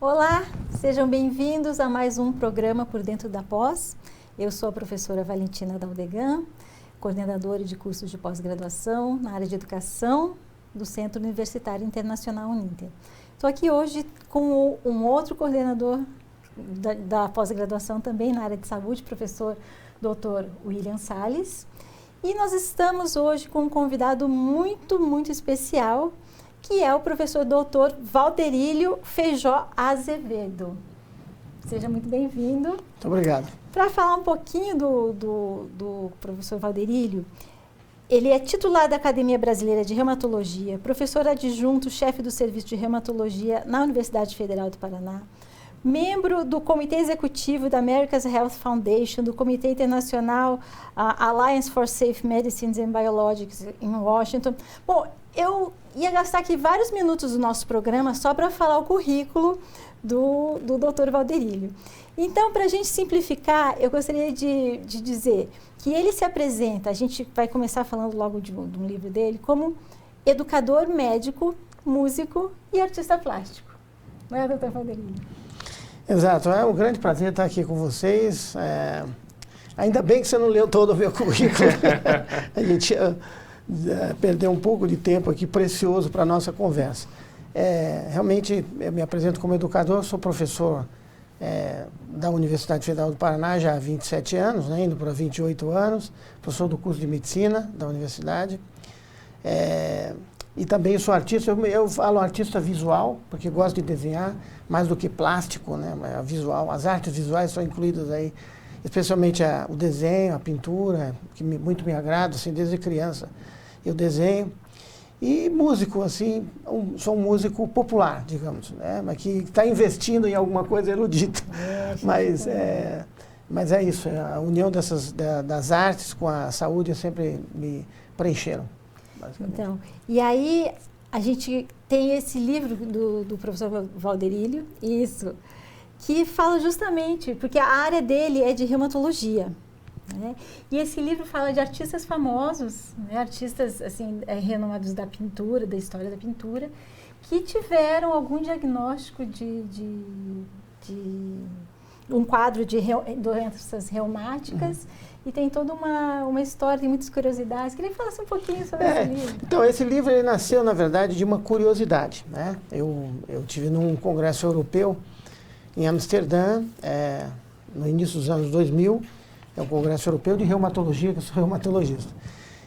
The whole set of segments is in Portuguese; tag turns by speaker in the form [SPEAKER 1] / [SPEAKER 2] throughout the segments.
[SPEAKER 1] Olá, sejam bem-vindos a mais um programa Por Dentro da Pós. Eu sou a professora Valentina Daldegan, coordenadora de cursos de pós-graduação na área de educação do Centro Universitário Internacional Uninter. Estou aqui hoje com um outro coordenador da pós-graduação também na área de saúde, professor Dr. William Salles. E nós estamos hoje com um convidado muito especial, que é o professor Dr. Valderílio Feijó Azevedo. Seja muito bem-vindo.
[SPEAKER 2] Muito obrigado.
[SPEAKER 1] Para falar um pouquinho do professor Valderílio, ele é titular da Academia Brasileira de Reumatologia, professor adjunto, chefe do Serviço de Reumatologia na Universidade Federal do Paraná, membro do Comitê Executivo da America's Health Foundation, do Comitê Internacional Alliance for Safe Medicines and Biologics em Washington. Bom, eu ia gastar aqui vários minutos do nosso programa só para falar o currículo do Dr. Valderílio. Então, para a gente simplificar, eu gostaria de dizer que ele se apresenta, a gente vai começar falando logo de um livro dele, como educador médico, músico e artista plástico. Não é, Dr. Valderílio?
[SPEAKER 2] Exato, é um grande prazer estar aqui com vocês. Ainda bem que você não leu todo o meu currículo. A gente perdeu um pouco de tempo aqui precioso para a nossa conversa. Realmente, eu me apresento como educador, sou professor da Universidade Federal do Paraná já há 27 anos, né, indo para 28 anos, professor do curso de medicina da universidade. E também sou artista, eu falo artista visual, porque gosto de desenhar, mais do que plástico, né, visual. As artes visuais são incluídas aí, especialmente o desenho, a pintura, que muito me agrada, assim, desde criança eu desenho. E músico, assim, sou um músico popular, digamos, né, mas que está investindo em alguma coisa erudita. Mas é isso, a união das artes com a saúde sempre me preencheram.
[SPEAKER 1] Então, e aí a gente tem esse livro do professor Valderílio, isso, que fala justamente, porque a área dele é de reumatologia, né? E esse livro fala de artistas famosos, né? Artistas assim, renomados da pintura, da história da pintura, que tiveram algum diagnóstico de um quadro de doenças reumáticas. E tem toda uma história, tem muitas curiosidades. Queria que falasse um pouquinho sobre esse livro.
[SPEAKER 2] Então, esse livro ele nasceu, na verdade, de uma curiosidade, né? Eu tive num congresso europeu em Amsterdã, no início dos anos 2000, é o Congresso Europeu de Reumatologia, que eu sou reumatologista.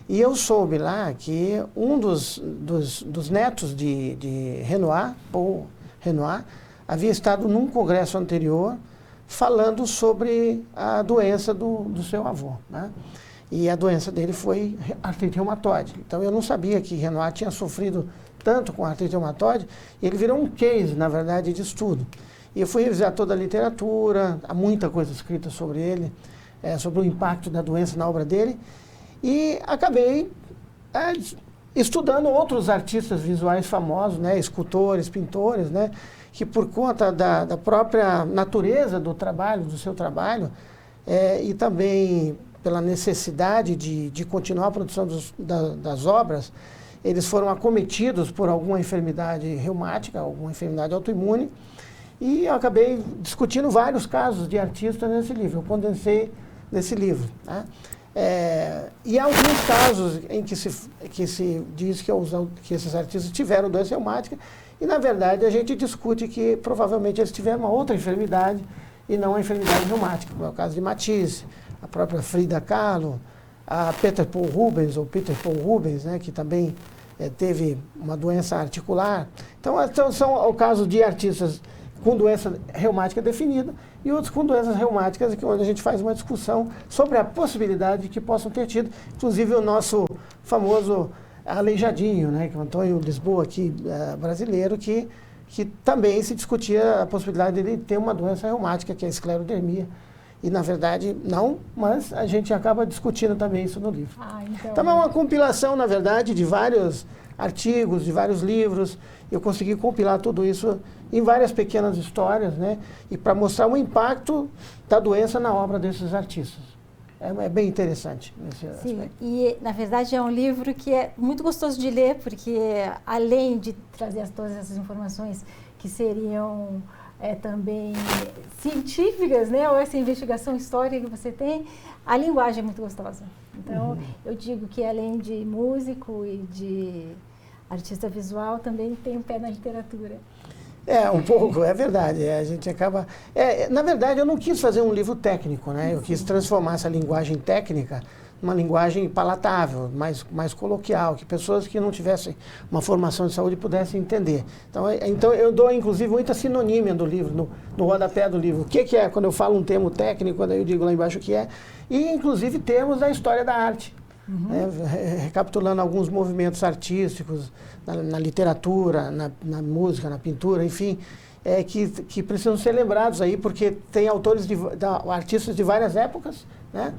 [SPEAKER 2] E eu soube lá que um dos netos de Renoir, Paul Renoir, havia estado num congresso anterior falando sobre a doença do seu avô, né? E a doença dele foi artrite reumatoide. Então eu não sabia que Renoir tinha sofrido tanto com artrite reumatoide, e ele virou um case, na verdade, de estudo. E eu fui revisar toda a literatura, há muita coisa escrita sobre ele, sobre o impacto da doença na obra dele, e acabei estudando outros artistas visuais famosos, né, escultores, pintores, né, que por conta da própria natureza do seu trabalho, e também pela necessidade de continuar a produção das obras, eles foram acometidos por alguma enfermidade reumática, alguma enfermidade autoimune, e eu acabei discutindo vários casos de artistas nesse livro, eu condensei nesse livro, né? E há alguns casos em que se diz que esses artistas tiveram doença reumática, e, na verdade, a gente discute que provavelmente eles tiveram uma outra enfermidade e não a enfermidade reumática, como é o caso de Matisse, a própria Frida Kahlo, a Peter Paul Rubens, né, que também teve uma doença articular. Então, são o caso de artistas com doença reumática definida e outros com doenças reumáticas, onde a gente faz uma discussão sobre a possibilidade de que possam ter tido, inclusive o nosso famoso Aleijadinho, né, que é o Antônio Lisboa aqui, brasileiro, que também se discutia a possibilidade de ele ter uma doença reumática, que é a esclerodermia. E, na verdade, não, mas a gente acaba discutindo também isso no livro. Então é uma compilação, na verdade, de vários artigos, de vários livros. Eu consegui compilar tudo isso em várias pequenas histórias, né, e para mostrar o impacto da doença na obra desses artistas. É bem interessante nesse aspecto.
[SPEAKER 1] E, na verdade, é um livro que é muito gostoso de ler, porque, além de trazer todas essas informações que seriam também científicas, né? Ou essa investigação histórica que você tem, a linguagem é muito gostosa. Então, eu digo que além de músico e de artista visual, também tem um pé na literatura.
[SPEAKER 2] Um pouco, é verdade. A gente acaba... na verdade, eu não quis fazer um livro técnico, né? Eu quis transformar essa linguagem técnica numa linguagem palatável, mais coloquial, que pessoas que não tivessem uma formação de saúde pudessem entender. Então eu dou, inclusive, muita sinonímia do livro, no rodapé do livro. O que é, quando eu falo um termo técnico, quando eu digo lá embaixo o que é, e, inclusive, termos da história da arte. Recapitulando alguns movimentos artísticos na literatura, na música, na pintura, enfim, que precisam ser lembrados aí, porque tem autores, artistas de várias épocas, né?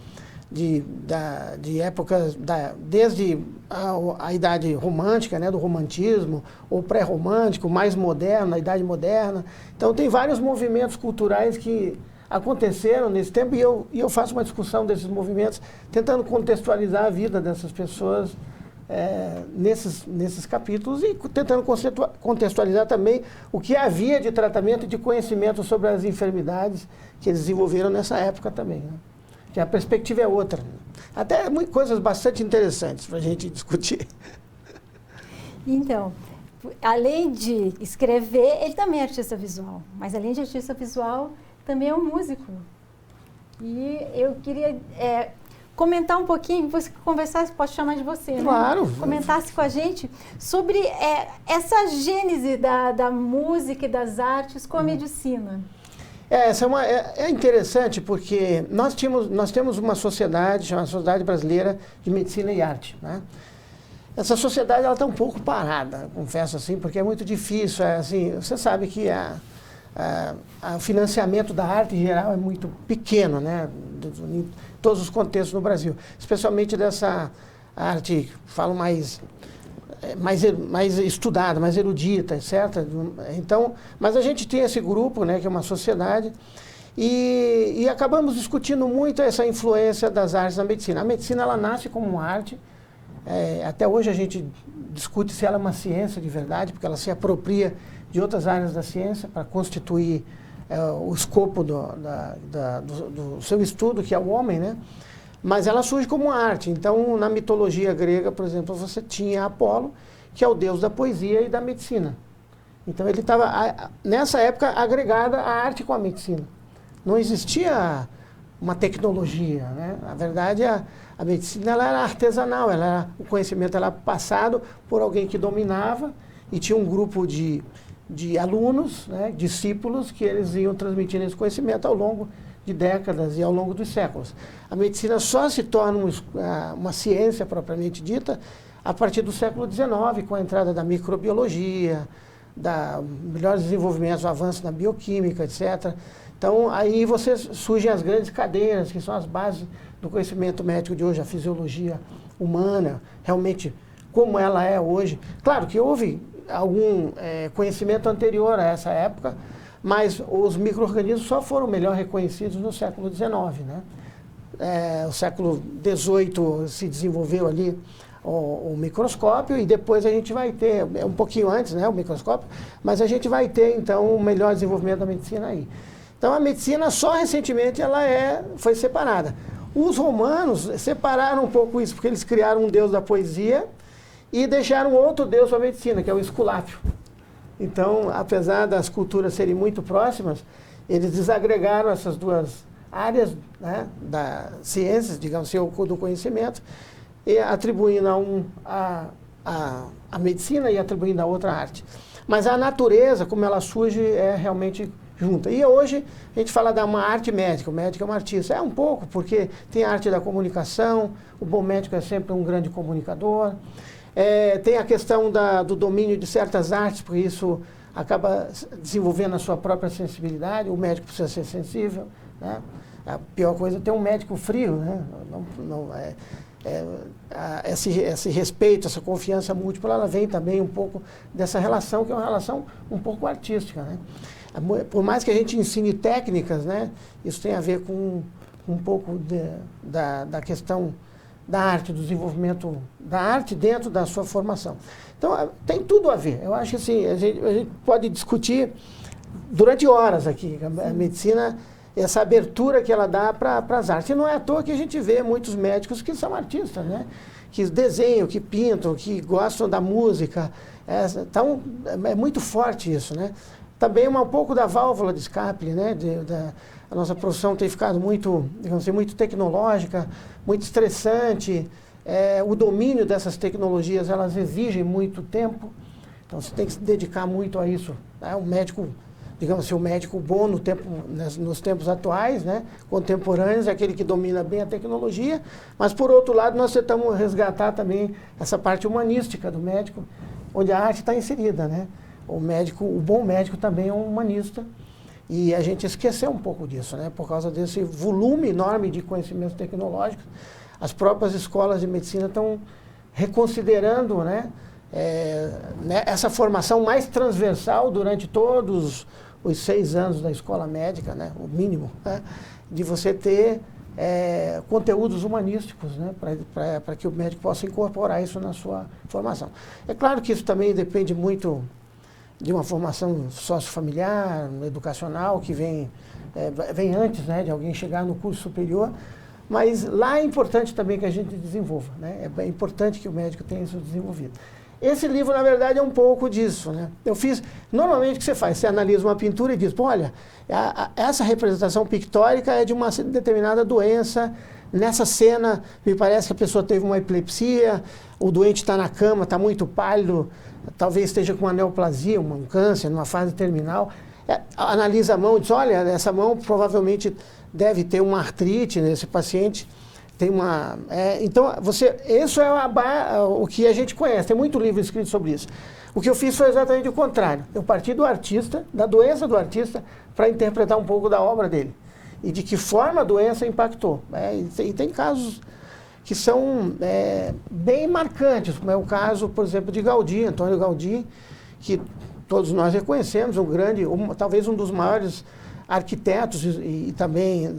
[SPEAKER 2] De épocas, desde a idade romântica, né? Do romantismo, ou pré-romântico, mais moderno, a idade moderna. Então tem vários movimentos culturais que aconteceram nesse tempo, e eu faço uma discussão desses movimentos, tentando contextualizar a vida dessas pessoas nesses capítulos, e tentando contextualizar também o que havia de tratamento e de conhecimento sobre as enfermidades que eles desenvolveram nessa época também, né? Que a perspectiva é outra. Até coisas bastante interessantes para a gente discutir.
[SPEAKER 1] Então, além de escrever, ele também é artista visual, mas além de artista visual, também é um músico. E eu queria comentar um pouquinho, você conversasse, posso chamar de você,
[SPEAKER 2] claro,
[SPEAKER 1] né? Comentasse com a gente sobre essa gênese da música e das artes com a medicina.
[SPEAKER 2] Essa é interessante, porque nós temos uma sociedade, chamada Sociedade Brasileira de Medicina e Arte, né? Essa sociedade está um pouco parada, confesso assim, porque é muito difícil. Assim, você sabe que o financiamento da arte em geral é muito pequeno, né? Em todos os contextos no Brasil, especialmente dessa arte, falo mais estudada, mais erudita, certo? Então, mas a gente tem esse grupo, né, que é uma sociedade, e acabamos discutindo muito essa influência das artes na medicina. A medicina, ela nasce como uma arte, até hoje a gente discute se ela é uma ciência de verdade, porque ela se apropria de outras áreas da ciência para constituir o escopo do seu estudo, que é o homem, né? Mas ela surge como uma arte. Então, na mitologia grega, por exemplo, você tinha Apolo, que é o deus da poesia e da medicina. Então, ele estava, nessa época, agregada a arte com a medicina. Não existia uma tecnologia, né? Na verdade, a medicina ela era artesanal, o conhecimento era passado por alguém que dominava, e tinha um grupo de alunos, né, discípulos, que eles iam transmitindo esse conhecimento ao longo de décadas e ao longo dos séculos. A medicina só se torna uma ciência propriamente dita a partir do século XIX, com a entrada da microbiologia, melhores desenvolvimentos, o avanço na bioquímica, etc. Então, aí surgem as grandes cadeiras, que são as bases do conhecimento médico de hoje, a fisiologia humana, realmente como ela é hoje. Claro que houve algum conhecimento anterior a essa época, mas os micro-organismos só foram melhor reconhecidos no século XIX, né? O século XVIII se desenvolveu ali o microscópio, e depois a gente vai ter, um pouquinho antes, né, o microscópio, mas a gente vai ter, então, o melhor desenvolvimento da medicina aí. Então, a medicina, só recentemente, foi separada. Os romanos separaram um pouco isso, porque eles criaram um deus da poesia e deixaram outro deus para a medicina, que é o Esculápio. Então, apesar das culturas serem muito próximas, eles desagregaram essas duas áreas, né, das ciências, digamos assim, do conhecimento, e atribuindo a medicina e atribuindo a outra arte. Mas a natureza, como ela surge, é realmente junta. E hoje a gente fala de uma arte médica, o médico é um artista. É um pouco, porque tem a arte da comunicação, o bom médico é sempre um grande comunicador. Tem a questão do domínio de certas artes, porque isso acaba desenvolvendo a sua própria sensibilidade, o médico precisa ser sensível, né? A pior coisa é ter um médico frio, né? Esse respeito, essa confiança múltipla, ela vem também um pouco dessa relação, que é uma relação um pouco artística, né? Por mais que a gente ensine técnicas, né, isso tem a ver com um pouco da questão da arte, do desenvolvimento da arte dentro da sua formação. Então, tem tudo a ver. Eu acho que assim, a gente pode discutir durante horas aqui. A medicina, essa abertura que ela dá para as artes. E não é à toa que a gente vê muitos médicos que são artistas, né? Que desenham, que pintam, que gostam da música. Então, é muito forte isso, né? Também um pouco da válvula de escape, né? A nossa profissão tem ficado muito, digamos assim, muito tecnológica, muito estressante. O domínio dessas tecnologias, elas exigem muito tempo. Então, você tem que se dedicar muito a isso. Né? Um médico, digamos assim, um médico bom nos tempos atuais, né? Contemporâneos, é aquele que domina bem a tecnologia. Mas, por outro lado, nós tentamos resgatar também essa parte humanística do médico, onde a arte está inserida, né? O bom médico também é um humanista. E a gente esqueceu um pouco disso, né? Por causa desse volume enorme de conhecimentos tecnológicos. As próprias escolas de medicina estão reconsiderando, né, essa formação mais transversal durante todos os 6 anos da escola médica, né, o mínimo, né, de você ter conteúdos humanísticos, né, para que o médico possa incorporar isso na sua formação. É claro que isso também depende muito de uma formação sociofamiliar, educacional, que vem antes, né, de alguém chegar no curso superior. Mas lá é importante também que a gente desenvolva, né? É importante que o médico tenha isso desenvolvido. Esse livro, na verdade, é um pouco disso, né? Normalmente o que você faz? Você analisa uma pintura e diz, pô, olha, essa representação pictórica é de uma determinada doença, nessa cena me parece que a pessoa teve uma epilepsia, o doente está na cama, está muito pálido, talvez esteja com uma neoplasia, um câncer, numa fase terminal. Analisa a mão e diz, olha, essa mão provavelmente deve ter uma artrite nesse paciente. Tem uma... então, isso é o que a gente conhece. Tem muito livro escrito sobre isso. O que eu fiz foi exatamente o contrário. Eu parti do artista, da doença do artista, para interpretar um pouco da obra dele. E de que forma a doença impactou. E tem casos que são bem marcantes, como é o caso, por exemplo, de Gaudí, Antônio Gaudí, que todos nós reconhecemos, talvez um dos maiores arquitetos e também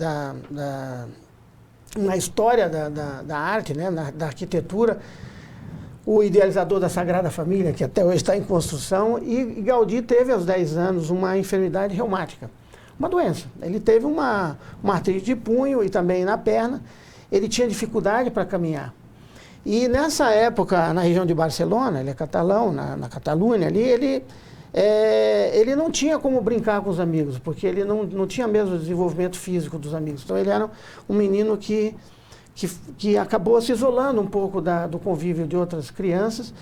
[SPEAKER 2] na história da arte, né, da arquitetura, o idealizador da Sagrada Família, que até hoje está em construção, e Gaudí teve aos 10 anos uma enfermidade reumática, uma doença. Ele teve uma artrite de punho e também na perna, ele tinha dificuldade para caminhar. E nessa época, na região de Barcelona, ele é catalão, na Catalunha ali, ele não tinha como brincar com os amigos, porque ele não tinha mesmo o desenvolvimento físico dos amigos. Então, ele era um menino que acabou se isolando um pouco do convívio de outras crianças,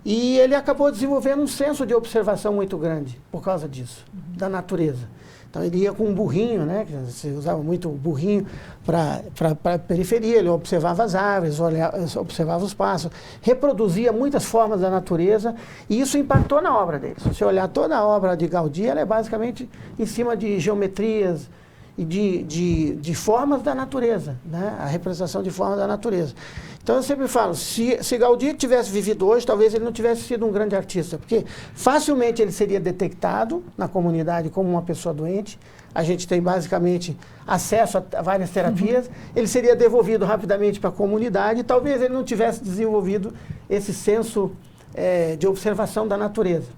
[SPEAKER 2] e ele acabou desenvolvendo um senso de observação muito grande por causa disso, da natureza. Então, ele ia com um burrinho, né? Você usava muito o burrinho para a periferia, ele observava as árvores, observava os pássaros, reproduzia muitas formas da natureza, e isso impactou na obra dele. Se você olhar toda a obra de Gaudí, ela é basicamente em cima de geometrias e de formas da natureza, né? A representação de formas da natureza. Então, eu sempre falo, se Gaudí tivesse vivido hoje, talvez ele não tivesse sido um grande artista, porque facilmente ele seria detectado na comunidade como uma pessoa doente. A gente tem basicamente acesso a várias terapias. Ele seria devolvido rapidamente para a comunidade e talvez ele não tivesse desenvolvido esse senso de observação da natureza.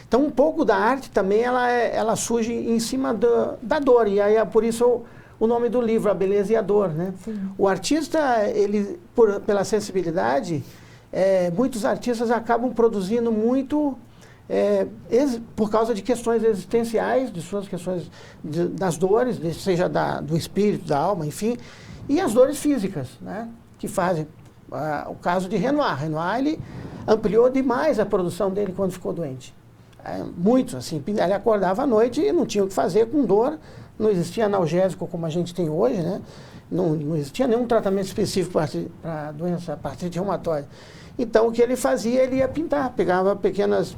[SPEAKER 2] Então, um pouco da arte também, ela surge em cima da dor, e aí é por isso o nome do livro, A Beleza e a Dor, né? O artista, ele, pela sensibilidade, muitos artistas acabam produzindo muito por causa de questões existenciais, de suas questões das dores, seja do espírito, da alma, enfim, e as dores físicas, né? Que fazem o caso de Renoir. Renoir, ele ampliou demais a produção dele quando ficou doente. Muito, assim, ele acordava à noite e não tinha o que fazer com dor. Não existia analgésico como a gente tem hoje, né? Não existia nenhum tratamento específico para a doença, para artrite reumatoide. Então, o que ele fazia, ele ia pintar, pegava pequenas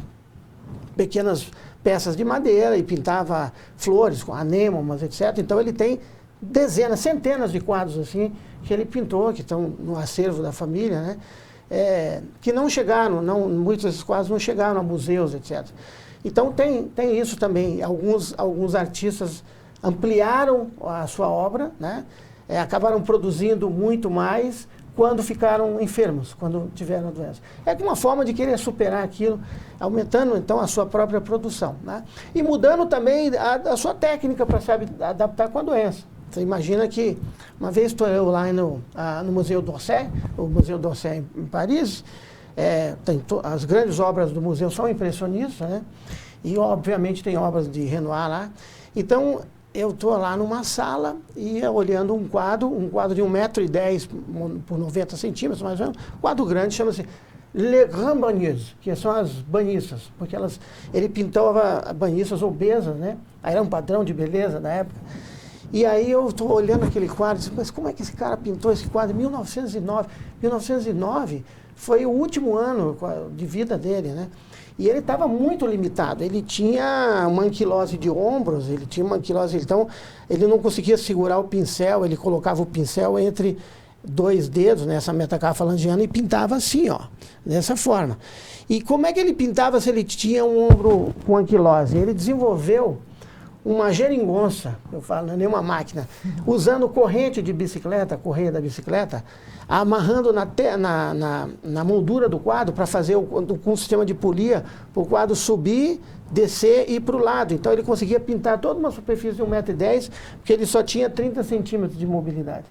[SPEAKER 2] peças de madeira e pintava flores com anêmonas, etc. Então, ele tem dezenas, centenas de quadros assim que ele pintou, que estão no acervo da família, né? Que não chegaram, muitos desses quadros não chegaram a museus, etc. Então, tem isso também. Alguns artistas ampliaram a sua obra, né? Acabaram produzindo muito mais quando ficaram enfermos, quando tiveram a doença. É uma forma de querer superar aquilo, aumentando então a sua própria produção, né? E mudando também a sua técnica para se adaptar com a doença. Você imagina que, uma vez estou eu lá no Museu d'Orsay, o Museu d'Orsay em Paris, as grandes obras do museu são impressionistas, né? E obviamente tem obras de Renoir lá. Então, eu estou lá numa sala e olhando um quadro de 1,10 m por 90 centímetros, mais ou menos, um quadro grande, chama-se Les Grandes Banhistes, que são as banhistas, porque ele pintava banhistas obesas, né? Aí era um padrão de beleza da época. E aí eu estou olhando aquele quadro e disse, mas como é que esse cara pintou esse quadro em 1909? 1909 foi o último ano de vida dele, né? E ele estava muito limitado, ele tinha uma anquilose de ombros, então ele não conseguia segurar o pincel, ele colocava o pincel entre dois dedos, nessa metacarfalangiana, e pintava assim, ó, dessa forma. E como é que ele pintava se ele tinha um ombro com anquilose? Ele desenvolveu uma geringonça, eu falo, não é nenhuma máquina, usando corrente de bicicleta, correia da bicicleta, amarrando na moldura do quadro para fazer com um sistema de polia, para o quadro subir, descer e ir para o lado. Então ele conseguia pintar toda uma superfície de 1,10 m, porque ele só tinha 30 centímetros de mobilidade.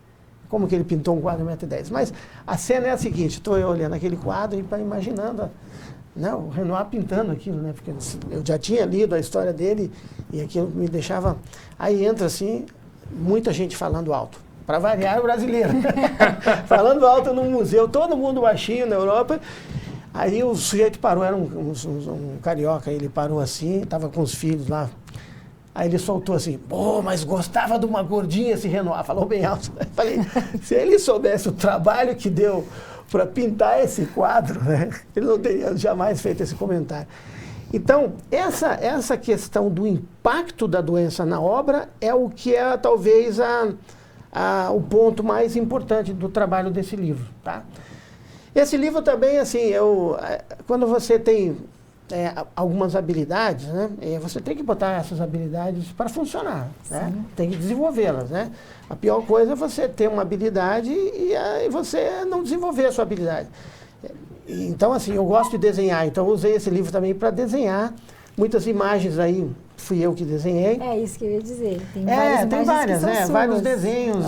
[SPEAKER 2] Como que ele pintou um quadro de 1,10 m? Mas a cena é a seguinte, estou eu olhando aquele quadro e imaginando, né, o Renoir pintando aquilo, né, porque eu já tinha lido a história dele e aquilo me deixava... Aí entra assim, muita gente falando alto. Para variar, o brasileiro. Falando alto num museu, todo mundo baixinho na Europa. Aí o sujeito parou, era um carioca, ele parou assim, estava com os filhos lá. Aí ele soltou assim, pô, mas gostava de uma gordinha esse Renoir, falou bem alto. Eu falei, se ele soubesse o trabalho que deu para pintar esse quadro, né, ele não teria jamais feito esse comentário. Então, essa questão do impacto da doença na obra é o que é talvez o ponto mais importante do trabalho desse livro, tá? Esse livro também, assim, quando você tem algumas habilidades, né, você tem que botar essas habilidades para funcionar, né? Tem que desenvolvê-las, né? A pior coisa é você ter uma habilidade e você não desenvolver a sua habilidade. Então, assim, eu gosto de desenhar, então eu usei esse livro também para desenhar. Muitas imagens aí, fui eu que desenhei.
[SPEAKER 1] É isso que eu ia dizer. Tem
[SPEAKER 2] várias,
[SPEAKER 1] né?
[SPEAKER 2] Vários desenhos.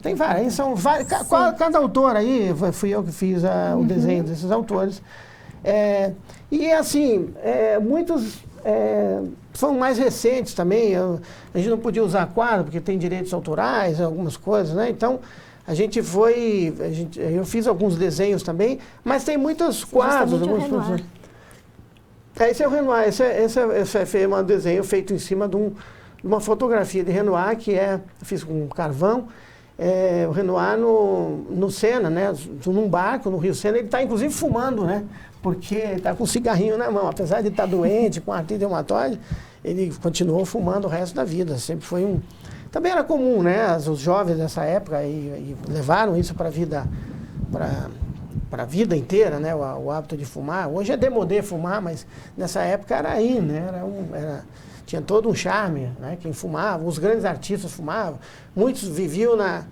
[SPEAKER 2] Tem várias. São vários, cada autor aí, fui eu que fiz o desenho desses autores. E assim, muitos são mais recentes também. A gente não podia usar quadro, porque tem direitos autorais, algumas coisas, né? Então, eu fiz alguns desenhos também, mas tem muitos quadros. Esse é o Renoir, esse é um desenho feito em cima de uma fotografia de Renoir, fiz com carvão, o Renoir no Sena, né, num barco, no Rio Sena, ele está inclusive fumando, né, porque ele está com um cigarrinho na mão, apesar de estar doente, com artrite reumatoide, ele continuou fumando o resto da vida, sempre foi Também era comum, né, os jovens dessa época e levaram isso para a vida, para a vida inteira, né, o hábito de fumar. Hoje é demodê fumar, mas nessa época era aí, né, tinha todo um charme, né, quem fumava, os grandes artistas fumavam, muitos viviam na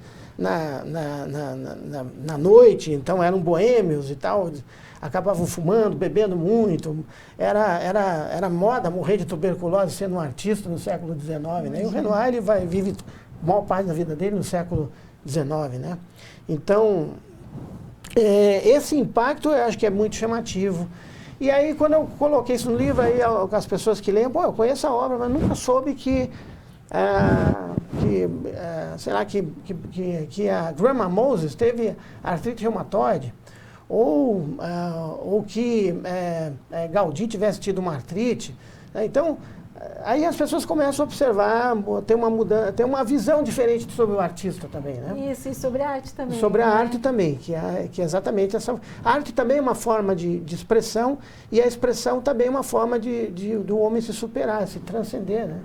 [SPEAKER 2] noite, então eram boêmios e tal, acabavam fumando, bebendo muito, era moda morrer de tuberculose sendo um artista no século XIX, né, e o Renoir ele vive a maior parte da vida dele no século XIX, né, então... esse impacto eu acho que é muito chamativo. E aí, quando eu coloquei isso no livro, aí as pessoas que leem, eu conheço a obra, mas nunca soube que a Grandma Moses teve artrite reumatoide, ou que Gaudí tivesse tido uma artrite, né? Então, aí as pessoas começam a observar, tem uma visão diferente sobre o artista também, né?
[SPEAKER 1] Isso, e sobre a arte também.
[SPEAKER 2] Sobre a arte também, que é exatamente essa... A arte também é uma forma de expressão, e a expressão também é uma forma do homem se superar, se transcender, né?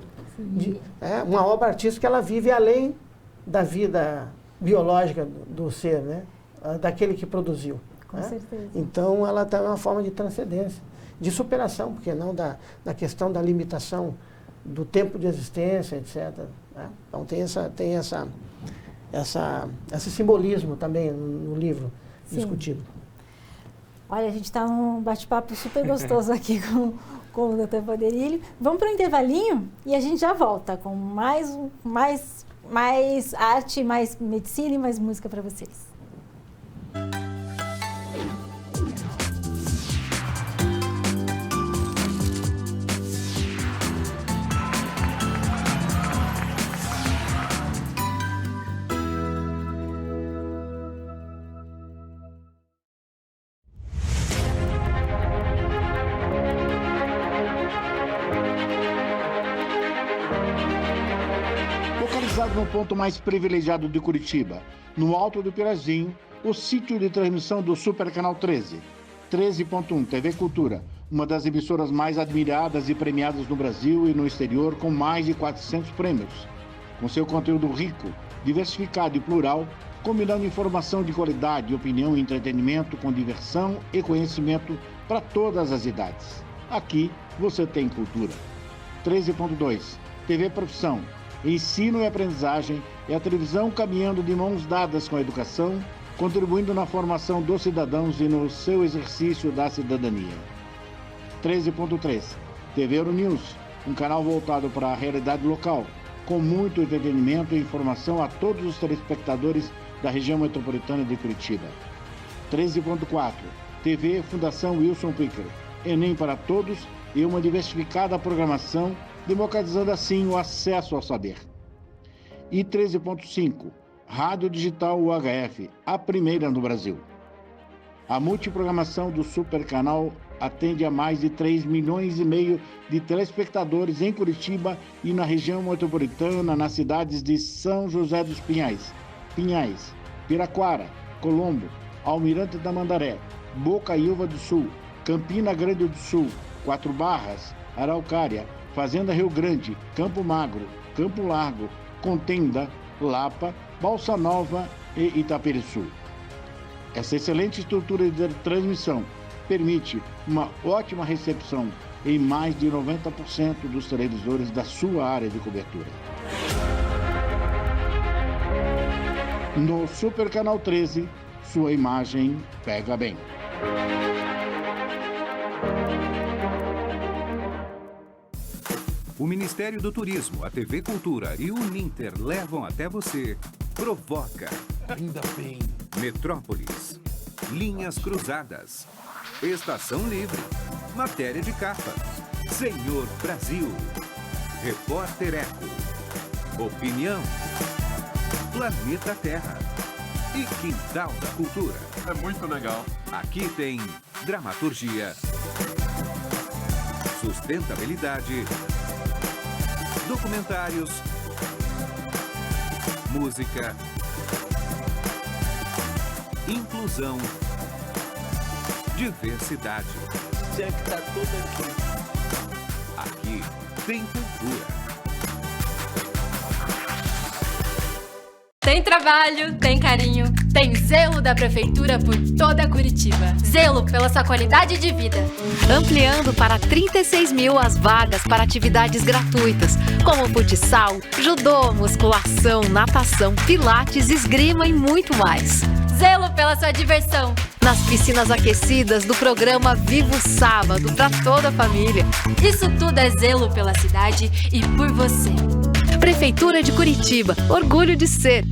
[SPEAKER 2] Uma obra artística, ela vive além da vida biológica do ser, né? Daquele que produziu.
[SPEAKER 1] Com certeza.
[SPEAKER 2] Então, ela tem uma forma de transcendência, de superação, porque não da questão da limitação do tempo de existência, etc. Né? Então, tem esse simbolismo também no livro discutido.
[SPEAKER 1] Olha, a gente está num bate-papo super gostoso aqui com o Dr. Vanderilho. Vamos para um intervalinho e a gente já volta com mais arte, mais medicina e mais música para vocês.
[SPEAKER 3] No ponto mais privilegiado de Curitiba, no Alto do Pirazinho, o sítio de transmissão do Super Canal 13. 13.1 TV Cultura, uma das emissoras mais admiradas e premiadas no Brasil e no exterior, com mais de 400 prêmios. Com seu conteúdo rico, diversificado e plural, combinando informação de qualidade, opinião e entretenimento com diversão e conhecimento para todas as idades. Aqui você tem cultura. 13.2 TV Profissão. Ensino e aprendizagem é a televisão caminhando de mãos dadas com a educação, contribuindo na formação dos cidadãos e no seu exercício da cidadania. 13.3 TV Euronews, um canal voltado para a realidade local, com muito entretenimento e informação a todos os telespectadores da região metropolitana de Curitiba. 13.4 TV Fundação Wilson Picker, Enem para todos e uma diversificada programação, democratizando assim o acesso ao saber. E 13.5, Rádio Digital UHF, a primeira no Brasil. A multiprogramação do Super Canal atende a mais de 3,5 milhões de telespectadores em Curitiba e na região metropolitana, nas cidades de São José dos Pinhais, Piraquara, Colombo, Almirante da Mandaré, Bocaiúva do Sul, Campina Grande do Sul, Quatro Barras, Araucária, Fazenda Rio Grande, Campo Magro, Campo Largo, Contenda, Lapa, Balsa Nova e Itaperiçu. Essa excelente estrutura de transmissão permite uma ótima recepção em mais de 90% dos televisores da sua área de cobertura. No Super Canal 13, sua imagem pega bem.
[SPEAKER 4] O Ministério do Turismo, a TV Cultura e o Uninter levam até você Provoca,
[SPEAKER 5] Ainda bem.
[SPEAKER 4] Metrópolis, Linhas Cruzadas, Estação Livre, Matéria de Capa, Senhor Brasil, Repórter Eco, Opinião, Planeta Terra e Quintal da Cultura.
[SPEAKER 5] É muito legal.
[SPEAKER 4] Aqui tem dramaturgia, sustentabilidade, documentários, música, inclusão, diversidade.
[SPEAKER 5] Tinha que estar tudo aqui.
[SPEAKER 4] Aqui tem cultura.
[SPEAKER 6] Tem trabalho, tem carinho, tem zelo da Prefeitura por toda Curitiba. Zelo pela sua qualidade de vida.
[SPEAKER 7] Ampliando para 36 mil as vagas para atividades gratuitas, como futsal, judô, musculação, natação, pilates, esgrima e muito mais.
[SPEAKER 6] Zelo pela sua diversão.
[SPEAKER 7] Nas piscinas aquecidas do programa Vivo Sábado para toda a família.
[SPEAKER 6] Isso tudo é zelo pela cidade e por você.
[SPEAKER 7] Prefeitura de Curitiba, orgulho de ser.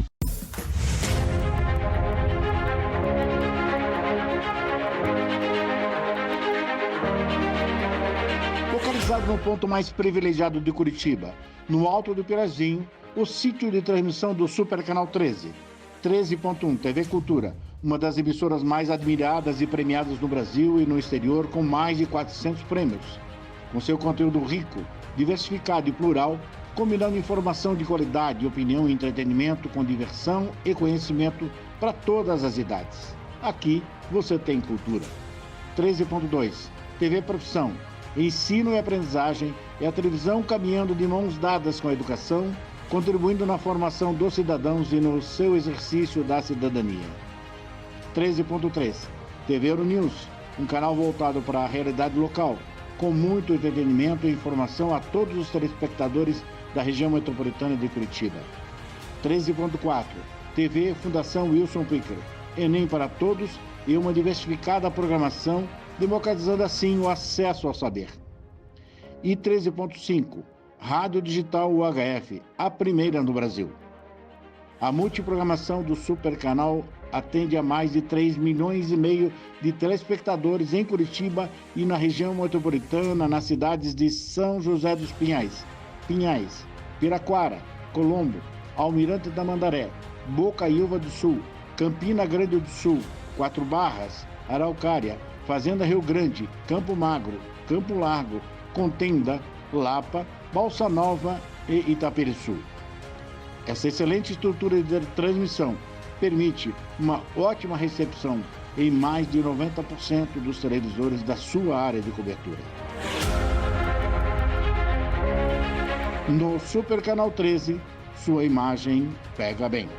[SPEAKER 3] Localizado no ponto mais privilegiado de Curitiba, no Alto do Pirazinho, o sítio de transmissão do Super Canal 13. 13.1 TV Cultura, uma das emissoras mais admiradas e premiadas no Brasil e no exterior, com mais de 400 prêmios. Com seu conteúdo rico, diversificado e plural, combinando informação de qualidade, opinião e entretenimento com diversão e conhecimento para todas as idades. Aqui você tem cultura. 13.2 TV Profissão. Ensino e aprendizagem é a televisão caminhando de mãos dadas com a educação, contribuindo na formação dos cidadãos e no seu exercício da cidadania. 13.3 TV Euronews, um canal voltado para a realidade local, com muito entretenimento e informação a todos os telespectadores da região metropolitana de Curitiba. 13.4 TV Fundação Wilson Picker. Enem para todos e uma diversificada programação, democratizando assim o acesso ao saber. E 13.5, Rádio Digital UHF, a primeira no Brasil. A multiprogramação do Supercanal atende a mais de 3,5 milhões de telespectadores em Curitiba e na região metropolitana, nas cidades de São José dos Pinhais, Piraquara, Colombo, Almirante Tamandaré, Bocaiúva do Sul, Campina Grande do Sul, Quatro Barras, Araucária, Fazenda Rio Grande, Campo Magro, Campo Largo, Contenda, Lapa, Balsa Nova e Itaperiçu. Essa excelente estrutura de transmissão permite uma ótima recepção em mais de 90% dos televisores da sua área de cobertura. No Super Canal 13, sua imagem pega bem.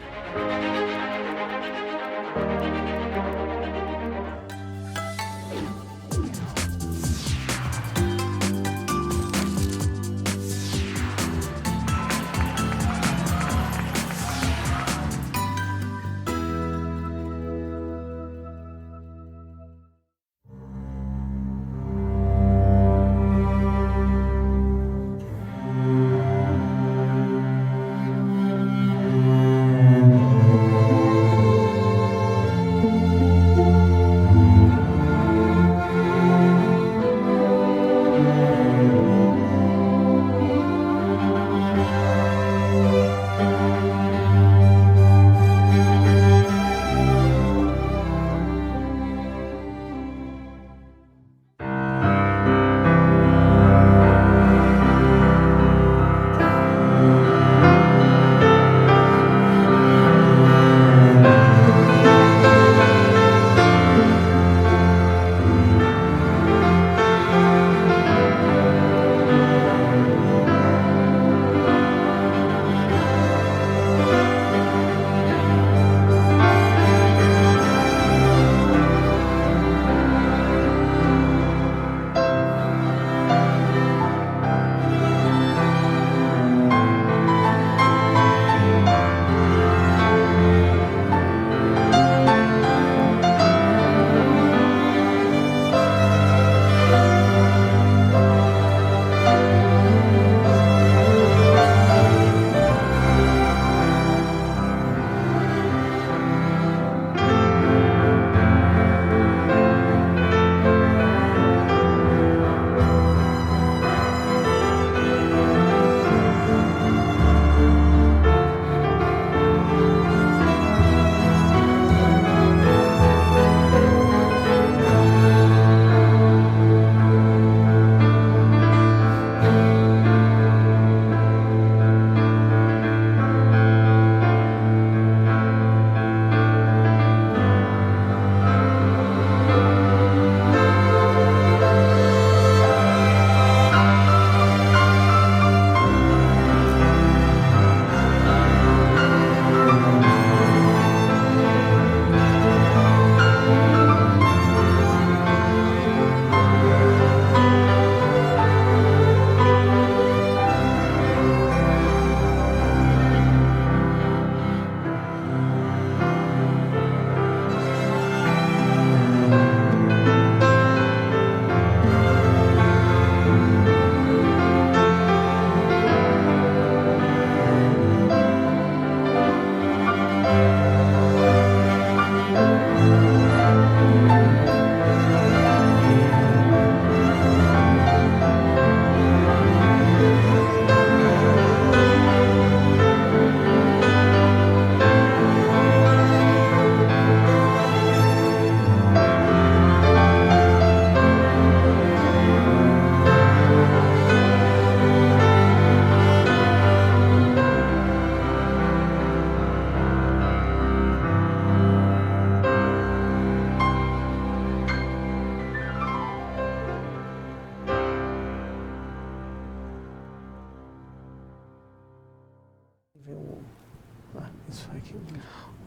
[SPEAKER 2] Isso aqui.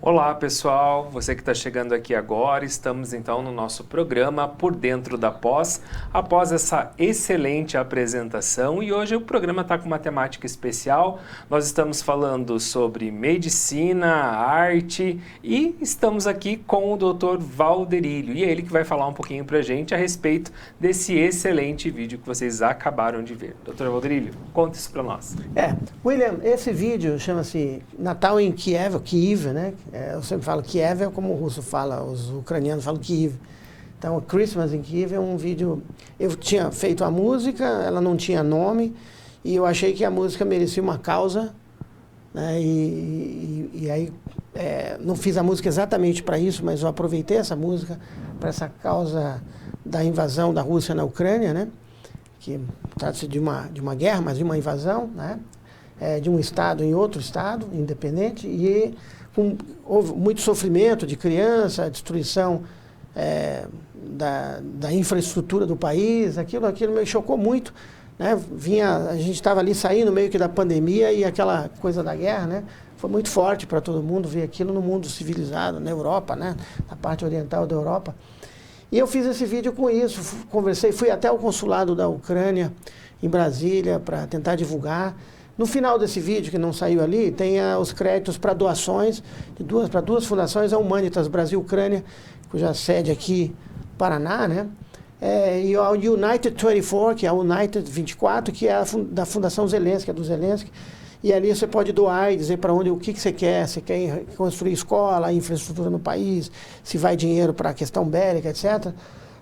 [SPEAKER 8] Olá pessoal, você que está chegando aqui agora, estamos então no nosso programa Por Dentro da Pós, após essa excelente apresentação, e hoje o programa está com uma temática especial. Nós estamos falando sobre medicina, arte, e estamos aqui com o Dr. Valderílio, e é ele que vai falar um pouquinho para a gente a respeito desse excelente vídeo que vocês acabaram de ver. Dr. Valderílio, conta isso para nós.
[SPEAKER 2] William, esse vídeo chama-se Natal em Kiev, ou Kiev, né? Eu sempre falo Kiev, é como o russo fala, os ucranianos falam Kiev. Então, Christmas in Kiev é um vídeo... Eu tinha feito a música, ela não tinha nome, e eu achei que a música merecia uma causa, né? E aí, não fiz a música exatamente para isso, mas eu aproveitei essa música para essa causa da invasão da Rússia na Ucrânia, né? Que trata-se de uma guerra, mas de uma invasão, né? De um estado em outro estado, independente, e houve muito sofrimento de criança, destruição da infraestrutura do país, aquilo me chocou muito, né? A gente estava ali saindo meio que da pandemia e aquela coisa da guerra, né? Foi muito forte para todo mundo ver aquilo no mundo civilizado, na Europa, né? Na parte oriental da Europa. E eu fiz esse vídeo com isso, fui até o consulado da Ucrânia, em Brasília, para tentar divulgar. No final desse vídeo, que não saiu ali, tem os créditos para doações para duas fundações, a Humanitas Brasil-Ucrânia, cuja sede aqui, Paraná, né? E a United 24, que é a United 24, que é da Fundação Zelensky, é do Zelensky. E ali você pode doar e dizer para onde, o que você quer construir escola, infraestrutura no país, se vai dinheiro para a questão bélica, etc.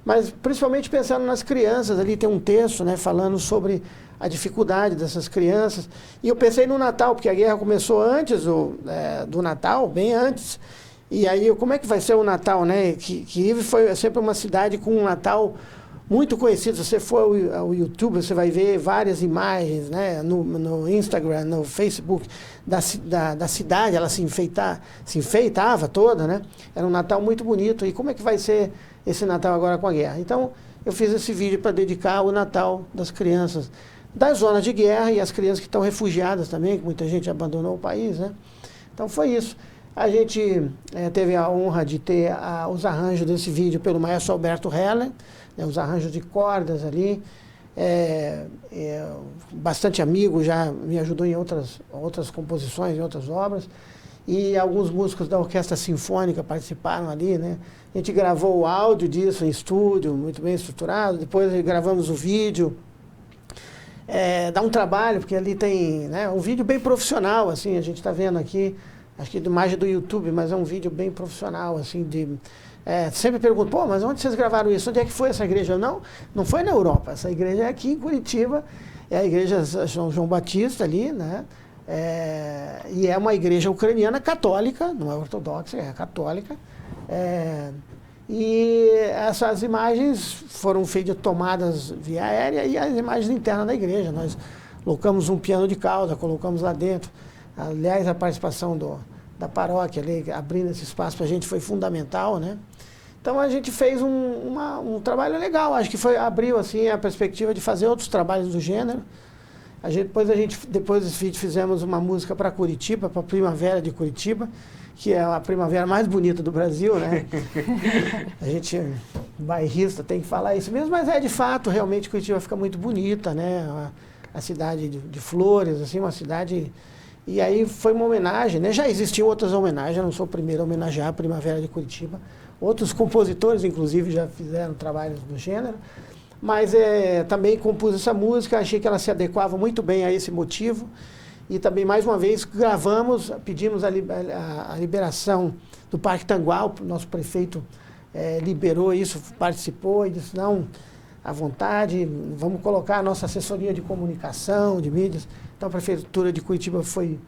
[SPEAKER 2] Mas principalmente pensando nas crianças, ali tem um texto, né, falando sobre a dificuldade dessas crianças. E eu pensei no Natal, porque a guerra começou antes do Natal, bem antes. E aí, como é que vai ser o Natal, né? Kiev foi sempre uma cidade com um Natal muito conhecido. Se você for ao YouTube, você vai ver várias imagens, né? No Instagram, no Facebook, da cidade. Ela se enfeitava toda, né? Era um Natal muito bonito. E como é que vai ser esse Natal agora com a guerra? Então, eu fiz esse vídeo para dedicar ao Natal das crianças das zonas de guerra e as crianças que estão refugiadas também, que muita gente abandonou o país, né? Então foi isso. A gente teve a honra de ter os arranjos desse vídeo pelo maestro Alberto Heller, né, os arranjos de cordas ali. Bastante amigo, já me ajudou em outras composições, em outras obras. E alguns músicos da Orquestra Sinfônica participaram ali, né? A gente gravou o áudio disso em estúdio, muito bem estruturado. Depois gravamos o vídeo. Dá um trabalho, porque ali tem, né, um vídeo bem profissional, assim, a gente está vendo aqui, acho que de imagem do YouTube, mas é um vídeo bem profissional, assim, sempre pergunto, pô, mas onde vocês gravaram isso? Onde é que foi essa igreja? Não foi na Europa, essa igreja é aqui em Curitiba, é a igreja João Batista ali, né, e é uma igreja ucraniana católica, não é ortodoxa, é católica, e essas imagens foram tomadas via aérea e as imagens internas da igreja. Nós colocamos um piano de cauda, colocamos lá dentro. Aliás, a participação da paróquia ali, abrindo esse espaço para a gente, foi fundamental, né? Então a gente fez um trabalho legal, acho que abriu assim, a perspectiva de fazer outros trabalhos do gênero. Depois desse vídeo fizemos uma música para Curitiba, para a Primavera de Curitiba, que é a primavera mais bonita do Brasil, né? A gente, bairrista, tem que falar isso mesmo, mas de fato, realmente Curitiba fica muito bonita, né? A cidade de flores, assim, uma cidade... E aí foi uma homenagem, né? Já existiam outras homenagens, eu não sou o primeiro a homenagear a Primavera de Curitiba. Outros compositores, inclusive, já fizeram trabalhos do gênero. Mas também compus essa música, achei que ela se adequava muito bem a esse motivo. E também, mais uma vez, pedimos a liberação do Parque Tanguá, o nosso prefeito liberou isso, participou e disse, não, à vontade, vamos colocar a nossa assessoria de comunicação, de mídias. Então, a Prefeitura de Curitiba foi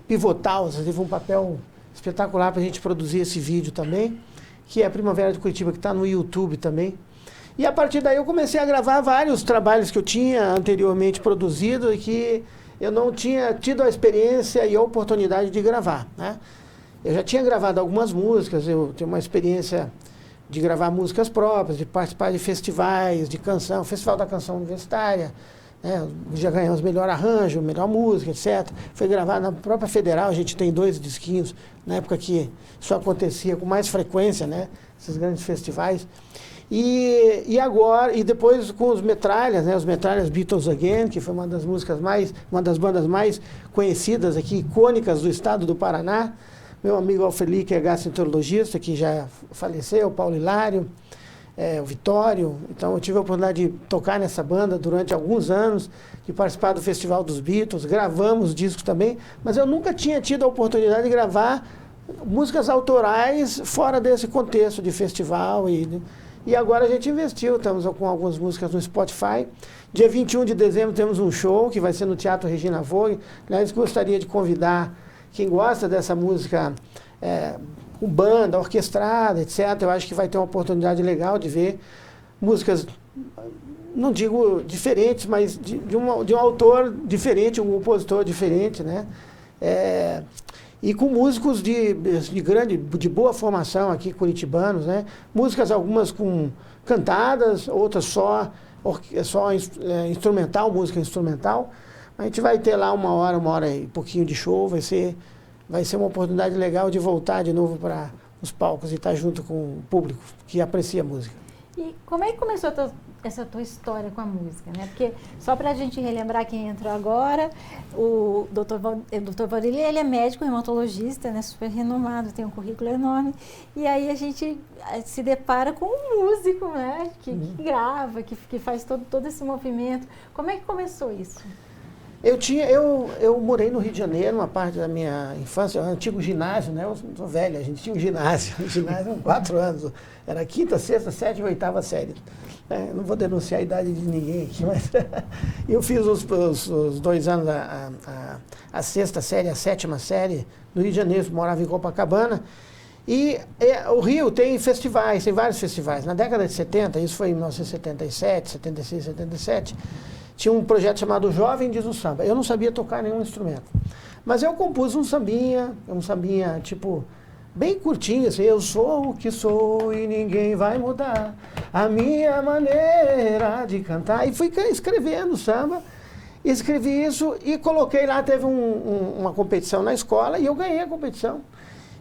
[SPEAKER 2] pivotal, teve um papel espetacular para a gente produzir esse vídeo também, que é a Primavera de Curitiba, que está no YouTube também. E a partir daí eu comecei a gravar vários trabalhos que eu tinha anteriormente produzido e que eu não tinha tido a experiência e a oportunidade de gravar, né? Eu já tinha gravado algumas músicas, eu tenho uma experiência de gravar músicas próprias, de participar de festivais de canção, Festival da Canção Universitária, né? Já ganhamos melhor arranjo, melhor música, etc. Foi gravado na própria Federal, a gente tem 2 disquinhos, na época que isso acontecia com mais frequência, né? Esses grandes festivais. E agora, e depois com os Metralhas, né? Os Metralhas Beatles Again, que foi uma das bandas mais conhecidas aqui, icônicas do estado do Paraná. Meu amigo Alfeli, que é gastroenterologista, que já faleceu, o Paulo Hilário, o Vitório. Então eu tive a oportunidade de tocar nessa banda durante alguns anos, de participar do Festival dos Beatles, gravamos discos também, mas eu nunca tinha tido a oportunidade de gravar músicas autorais fora desse contexto de festival. E agora a gente investiu, estamos com algumas músicas no Spotify. Dia 21 de dezembro temos um show que vai ser no Teatro Regina Vogue. Aliás, gostaria de convidar quem gosta dessa música com banda, orquestrada, etc. Eu acho que vai ter uma oportunidade legal de ver músicas, não digo diferentes, mas de um autor diferente, um compositor diferente, né? E com músicos de boa formação aqui, curitibanos, né? Músicas algumas cantadas, outras só instrumental, música instrumental. A gente vai ter lá uma hora e pouquinho de show, vai ser uma oportunidade legal de voltar de novo para os palcos e estar junto com o público que aprecia a música.
[SPEAKER 1] E como é que começou essa tua história com a música, né? Porque, só para a gente relembrar quem entrou agora, o Dr. Valdir, ele é médico reumatologista, né? Super renomado, tem um currículo enorme. E aí a gente se depara com um músico, né? Que grava, que faz todo esse movimento. Como é que começou isso?
[SPEAKER 2] Eu morei no Rio de Janeiro, uma parte da minha infância, o antigo ginásio, né? Eu sou velho, a gente tinha um ginásio 4 anos, era 5ª, 6ª, 7ª e 8ª série. Não vou denunciar a idade de ninguém aqui, mas eu fiz os 2 anos, a 6ª série, a 7ª série, no Rio de Janeiro, morava em Copacabana. E o Rio tem festivais, tem vários festivais. Na década de 70, isso foi em 1977, 76, 77, tinha um projeto chamado Jovem Diz o Samba. Eu não sabia tocar nenhum instrumento. Mas eu compus um sambinha tipo, bem curtinho, assim, eu sou o que sou e ninguém vai mudar a minha maneira de cantar. E fui escrevendo samba, escrevi isso e coloquei lá, teve uma competição na escola e eu ganhei a competição.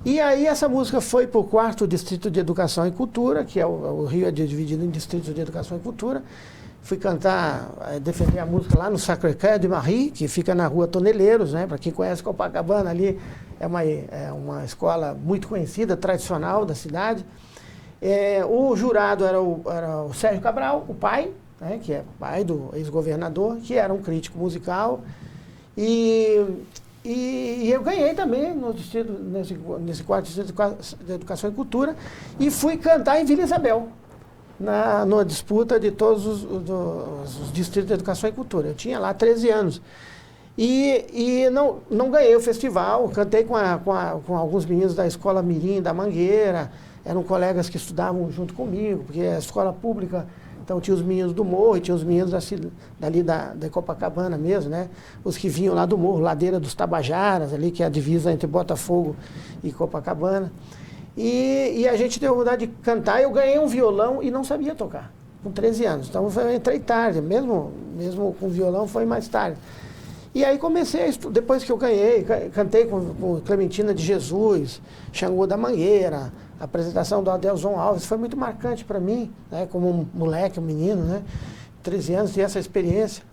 [SPEAKER 2] E aí essa música foi para o 4º Distrito de Educação e Cultura, que o Rio é dividido em distritos de Educação e Cultura. Fui cantar, defender a música lá no Sacré-Cœur de Marie, que fica na Rua Toneleiros, né? Para quem conhece Copacabana, ali é uma escola muito conhecida, tradicional da cidade. O jurado era o Sérgio Cabral, o pai, né? Que é pai do ex-governador, que era um crítico musical. E eu ganhei também nesse 4º Distrito de Educação e Cultura e fui cantar em Vila Isabel, na disputa de todos os distritos de Educação e Cultura. Eu tinha lá 13 anos. E não ganhei o festival, cantei com alguns meninos da Escola Mirim da Mangueira, eram colegas que estudavam junto comigo, porque a escola pública, então tinha os meninos do Morro e tinha os meninos dali da Copacabana mesmo, né? Os que vinham lá do Morro, Ladeira dos Tabajaras, ali que é a divisa entre Botafogo e Copacabana. E a gente teve a oportunidade de cantar, eu ganhei um violão e não sabia tocar, com 13 anos. Então eu entrei tarde, mesmo com violão foi mais tarde. E aí comecei, depois que eu ganhei, cantei com Clementina de Jesus, Xangô da Mangueira, a apresentação do Adelson Alves, foi muito marcante para mim, né, como um moleque, um menino, né, 13 anos, e essa experiência.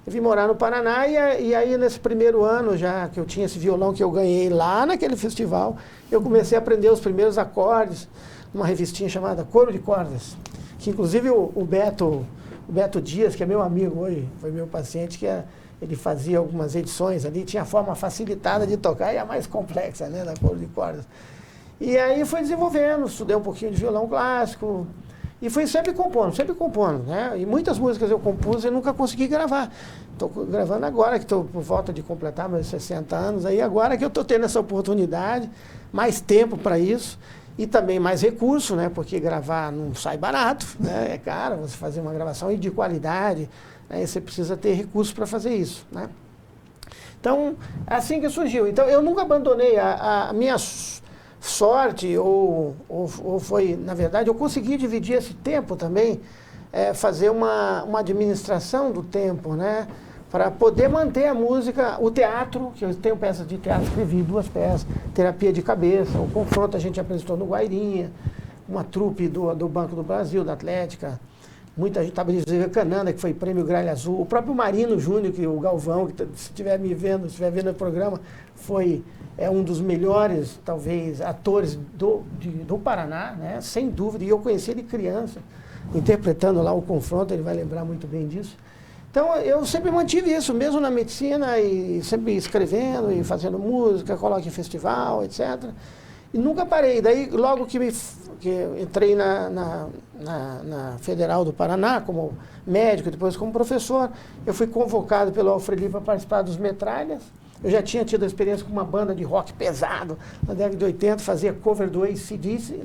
[SPEAKER 2] Eu vim morar no Paraná e aí nesse primeiro ano já que eu tinha esse violão que eu ganhei lá naquele festival, eu comecei a aprender os primeiros acordes numa revistinha chamada Coro de Cordas, que inclusive o Beto Dias, que é meu amigo hoje, foi meu paciente, ele fazia algumas edições ali, tinha a forma facilitada de tocar e a mais complexa, né, da Coro de Cordas. E aí fui desenvolvendo, estudei um pouquinho de violão clássico, e fui sempre compondo, né? E muitas músicas eu compus e nunca consegui gravar. Estou gravando agora, que estou por volta de completar meus 60 anos, aí agora que eu estou tendo essa oportunidade, mais tempo para isso, e também mais recurso, né? Porque gravar não sai barato, né? É caro você fazer uma gravação e de qualidade, né? E você precisa ter recursos para fazer isso, né? Então, assim que surgiu. Então, eu nunca abandonei a minha sorte, ou foi, na verdade, eu consegui dividir esse tempo também fazer uma administração do tempo, né? Para poder manter a música, o teatro, que eu tenho peças de teatro, escrevi 2 peças, Terapia de Cabeça, o Confronto a gente apresentou no Guairinha, uma trupe do Banco do Brasil, da Atlética, muita gente, estava Cananda, que foi prêmio Gralha Azul, o próprio Marino Júnior, que o Galvão, que se estiver vendo o programa, foi um dos melhores, talvez, atores do Paraná, né? Sem dúvida, e eu conheci ele criança, interpretando lá o Confronto, ele vai lembrar muito bem disso. Então, eu sempre mantive isso, mesmo na medicina, e sempre escrevendo e fazendo música, coloco em festival, etc. E nunca parei. Daí, logo que eu entrei na Federal do Paraná, como médico, depois como professor, eu fui convocado pelo Alfredi para participar dos Metralhas. Eu já tinha tido a experiência com uma banda de rock pesado, na década de 80, fazia cover do AC/DC,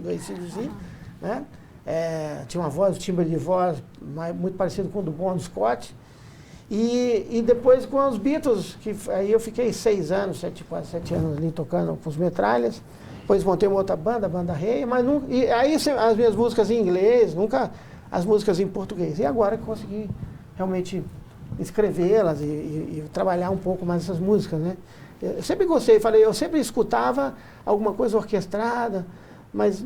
[SPEAKER 2] né? Tinha uma voz, um timbre de voz muito parecido com o do Bon Scott. E depois com os Beatles, aí eu fiquei 6 anos, quase 7 anos ali tocando com os Metralhas. Depois montei uma outra banda, a Banda Rei, mas nunca, e aí as minhas músicas em inglês, nunca as músicas em português. E agora que consegui realmente escrevê-las e trabalhar um pouco mais essas músicas, né? Eu sempre gostei, eu sempre escutava alguma coisa orquestrada, mas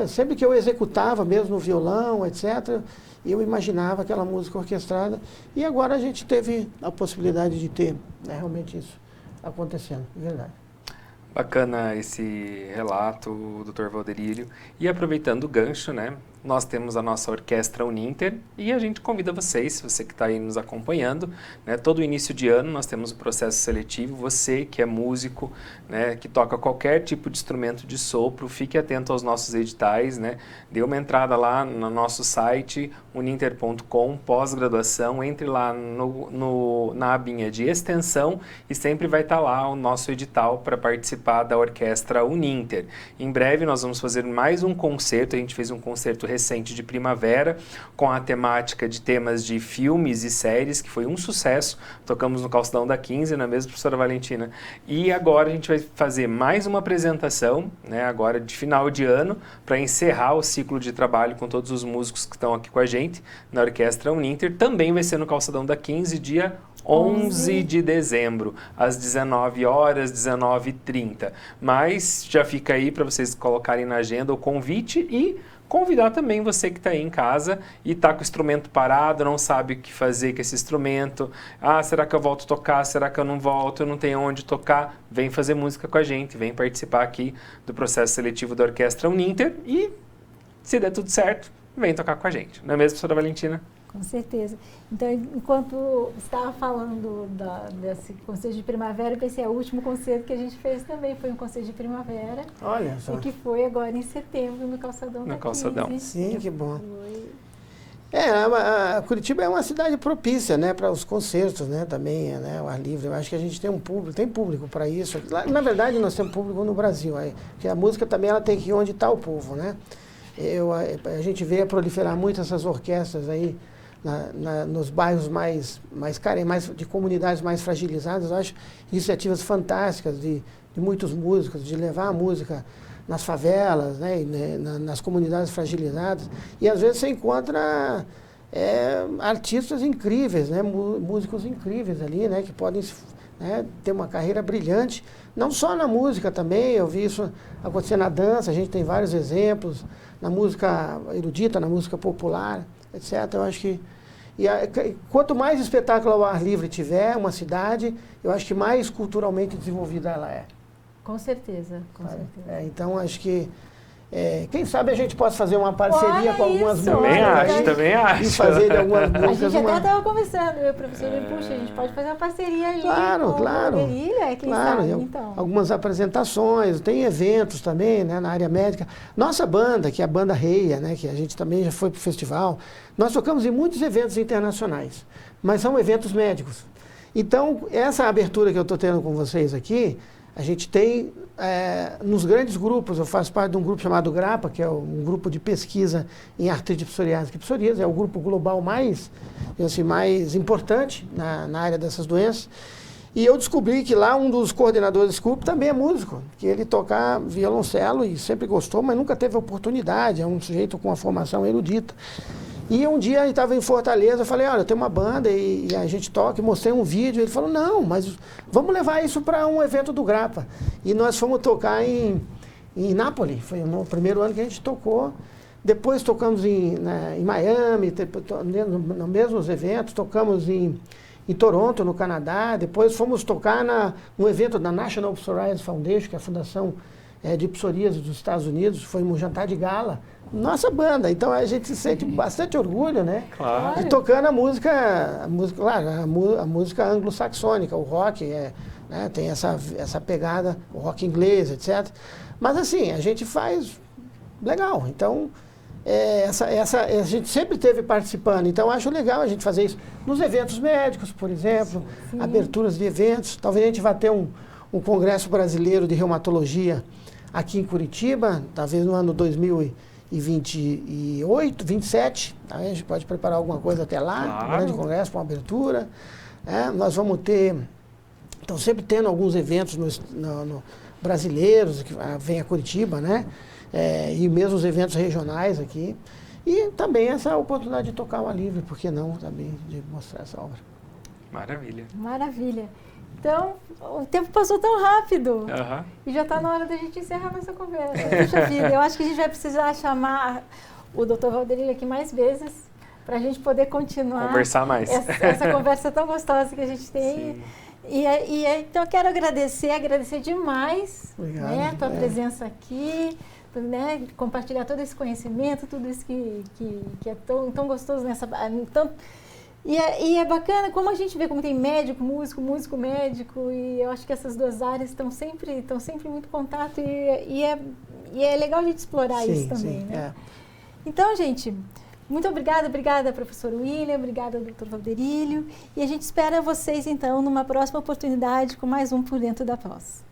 [SPEAKER 2] sempre que eu executava mesmo no violão, etc., eu imaginava aquela música orquestrada. E agora a gente teve a possibilidade de ter, né, realmente isso acontecendo, de verdade.
[SPEAKER 8] Bacana esse relato, Dr. Valderílio. E aproveitando o gancho, né? Nós temos a nossa Orquestra Uninter e a gente convida vocês, você que está aí nos acompanhando, né, todo início de ano nós temos o processo seletivo. Você que é músico, né, que toca qualquer tipo de instrumento de sopro, fique atento aos nossos editais, né, dê uma entrada lá no nosso site uninter.com, pós-graduação, entre lá na abinha de extensão e sempre vai estar lá o nosso edital para participar da Orquestra Uninter. Em breve nós vamos fazer mais um concerto, a gente fez um concerto recente de primavera, com a temática de temas de filmes e séries, que foi um sucesso. Tocamos no Calçadão da 15, não é mesmo, professora Valentina? E agora a gente vai fazer mais uma apresentação, né, agora de final de ano, para encerrar o ciclo de trabalho com todos os músicos que estão aqui com a gente, na Orquestra Uninter. Também vai ser no Calçadão da 15, dia 11 de dezembro, às 19 horas, 19h30. Mas já fica aí para vocês colocarem na agenda o convite e convidar também você que está aí em casa e está com o instrumento parado, não sabe o que fazer com esse instrumento. Ah, será que eu volto a tocar? Será que eu não volto? Eu não tenho onde tocar? Vem fazer música com a gente, vem participar aqui do processo seletivo da Orquestra Uninter e, se der tudo certo, vem tocar com a gente. Não é mesmo, professora Valentina?
[SPEAKER 1] Com certeza. Então, enquanto estava falando desse concerto de primavera, eu pensei, o último concerto que a gente fez também foi um concerto de primavera.
[SPEAKER 2] Olha só.
[SPEAKER 1] E que foi agora em setembro, no Calçadão da 15.
[SPEAKER 2] Sim, que bom. Curitiba é uma cidade propícia, né, para os concertos, né, também, né, o ar livre. Eu acho que a gente tem público para isso. Na verdade, nós temos público no Brasil, porque a música também ela tem que ir onde está o povo, né? A gente vê proliferar muito essas orquestras aí, nos bairros mais carentes, de comunidades mais fragilizadas. Eu acho iniciativas fantásticas de muitos músicos, de levar a música nas favelas, né, nas comunidades fragilizadas. E às vezes você encontra artistas incríveis, né, músicos incríveis ali, né, que podem, né, ter uma carreira brilhante, não só na música também. Eu vi isso acontecer na dança, a gente tem vários exemplos, na música erudita, na música popular, etc. Eu acho que quanto mais espetáculo ao ar livre tiver uma cidade, eu acho que mais culturalmente desenvolvida ela é.
[SPEAKER 1] Com certeza, com certeza.
[SPEAKER 2] Então, acho que, quem sabe a gente possa fazer uma parceria com algumas
[SPEAKER 8] músicas. Também acho.
[SPEAKER 2] E fazer de algumas músicas.
[SPEAKER 1] A gente até estava conversando, eu e o professor, puxa, a gente pode fazer uma parceria aí
[SPEAKER 2] claro.
[SPEAKER 1] Quem sabe, então.
[SPEAKER 2] Algumas apresentações, tem eventos também, né, na área médica. Nossa banda, que é a Banda Reia, né, que a gente também já foi para o festival, nós tocamos em muitos eventos internacionais, mas são eventos médicos. Então, essa abertura que eu estou tendo com vocês aqui, a gente tem nos grandes grupos. Eu faço parte de um grupo chamado GRAPA, que é um grupo de pesquisa em artrite psoriásica e psoríase, é o grupo global mais importante na área dessas doenças. E eu descobri que lá um dos coordenadores desse grupo também é músico, que ele toca violoncelo e sempre gostou, mas nunca teve oportunidade, é um sujeito com uma formação erudita. E um dia ele estava em Fortaleza, eu falei, olha, eu tenho uma banda e a gente toca, e mostrei um vídeo. Ele falou, não, mas vamos levar isso para um evento do Grappa. E nós fomos tocar em Nápoles, foi no primeiro ano que a gente tocou. Depois tocamos em Miami, nos mesmos eventos, tocamos em Toronto, no Canadá. Depois fomos tocar no evento da National Psoriasis Foundation, que é a fundação de psoríase dos Estados Unidos. Foi um jantar de gala. Nossa banda, então a gente sente bastante orgulho, né?
[SPEAKER 8] Claro.
[SPEAKER 2] De tocando a música anglo-saxônica, o rock, né, tem essa pegada, o rock inglês, etc. Mas assim, a gente faz legal, então a gente sempre esteve participando, então acho legal a gente fazer isso nos eventos médicos, por exemplo, aberturas de eventos. Talvez a gente vá ter um congresso brasileiro de reumatologia aqui em Curitiba, talvez no ano 2028, 27, tá? A gente pode preparar alguma coisa até lá,
[SPEAKER 8] Claro.
[SPEAKER 2] Um grande congresso com abertura. Nós vamos ter, então sempre tendo alguns eventos brasileiros, que vem a Curitiba, né? E mesmo os eventos regionais aqui. E também essa oportunidade de tocar ao ar livre, por que não também, de mostrar essa obra.
[SPEAKER 8] Maravilha.
[SPEAKER 1] Maravilha. Então, o tempo passou tão rápido.
[SPEAKER 8] Aham.
[SPEAKER 1] E já está na hora da gente encerrar nossa conversa. Puxa vida, eu acho que a gente vai precisar chamar o Dr. Valderílio aqui mais vezes para a gente poder continuar.
[SPEAKER 8] Conversar mais.
[SPEAKER 1] Essa conversa tão gostosa que a gente tem. Então, eu quero agradecer demais.
[SPEAKER 2] Obrigado.
[SPEAKER 1] Né, a tua presença aqui, né, compartilhar todo esse conhecimento, tudo isso que é tão gostoso nessa... E é bacana como a gente vê como tem médico, músico, médico, e eu acho que essas duas áreas estão sempre muito em contato e é legal a gente explorar isso também, né? Então, gente, muito obrigada, professor William, obrigada, doutor Valderílio, e a gente espera vocês, então, numa próxima oportunidade com mais um Por Dentro da Pós.